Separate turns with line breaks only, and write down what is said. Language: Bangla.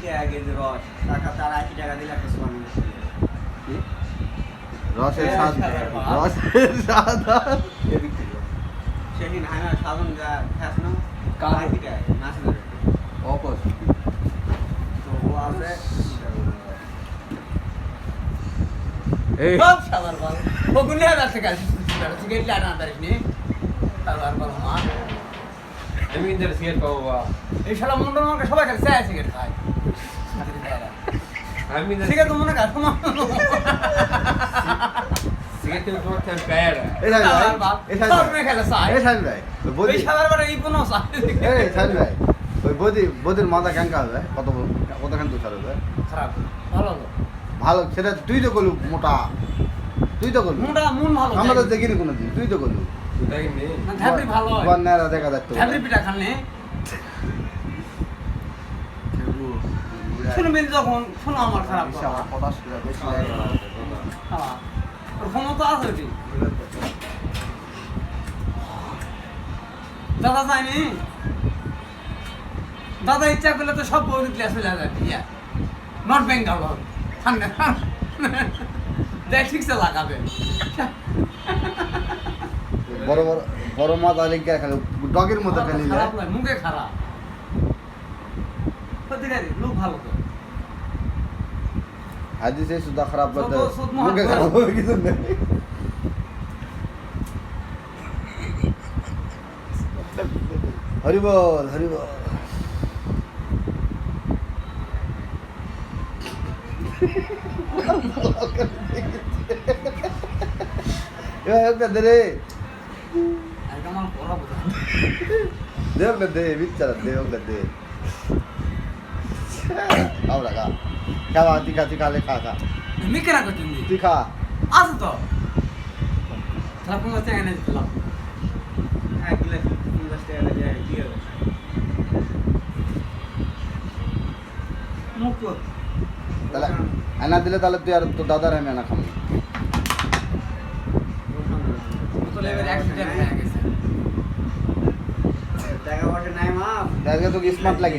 টাকা কেজি রস, টাকা তার 80 টাকা দিলে একটা সোয়ান মিষ্টি।
রসের স্বাদ, রসের স্বাদ
সেদিন হানা সাধন যা খাস না,
কার?
80 টাকা নাসি ধরে।
অপস
তো ও আছে
এই
সব সাবার বাল বগুনে আছে কাজ সিগারেট লানা দাঁড়িয়ে সাবার বাল আমার
আমি কিন্তু সিগারেট খাবো বা
এই শালা মুন্ডন আমাকে সবাই খায় চায় সিগারেট খায়
আমি কিন্তু
সিগারেট তো মনে কাজ
সিগারেট তো তোমার টাইম প্যাড
এই সাইন ভাই, এই সাইন
সব
ভাই,
মেয়ে খেলে চায়
এই সাইন ভাই, ওই বদি,
এই সাবার বারে এই কোনো চায়
এই সাইন ভাই, ওই বদির মাথা ক্যাঙ্কা হবে, কতখান তুষার হবে?
খারাপ ভালো হলো
ভালো, সেটা তুই তো করলু মোটা, তুই তো করলু,
মুন্ডা মন ভালো
আমরা তো দেখিনি কোনোদিন, তুই তো করলু।
দেখিনি
ঝাপড়ি ভালো হয়
তোমার নেড়া দেখা যাচ্ছে
ঝাপড়ি পিঠা খাননি শুনবেন যখন শোনো আমার খারাপ কথা হ্যাঁ ওর ক্ষমতা আছে ওটি দাদা যায়নি দাদা ইচ্ছা করলে তো সব বই ক্লাস চলে যাবে ইয়া নট বেঙ্গল ঠান্ডা দেখ ঠিকছে লাগাবে
বড় বড় বড় মাছ আলিকা খেলে ডগের মতো খেলি
খারাপ লাগে মুখে খারাপ প্রতিকারী লোক ভালো তো
হাদিসে সুদা খারাপ করতে
সদ
মুখে
মহান
খারাপ হবে কিছু নেই হরিবল হরিবল একটা দে রে
একদম আমার পড়া বোঝা
দে একটা দে বিচ্ছারা দে একটা দে আওরা খা খাওয়া তুই খালে খা খা
আমি কেনা করতেন
তুই খা
আছে তো তাহলে কোন গাছে এনে দিলাম
এক গ্লাস 50 টাকা দিয়ে কি হবে?
মুখ
তাহলে আনা দিলে তাহলে তুই আর তোর দাদার আমি আনা খাবো
বোতলে এবার অ্যাক্সিডেন্ট হয়ে গেছে
টাকা পয়সা নাই মা।
আজকে তোকে স্মার্ট লাগে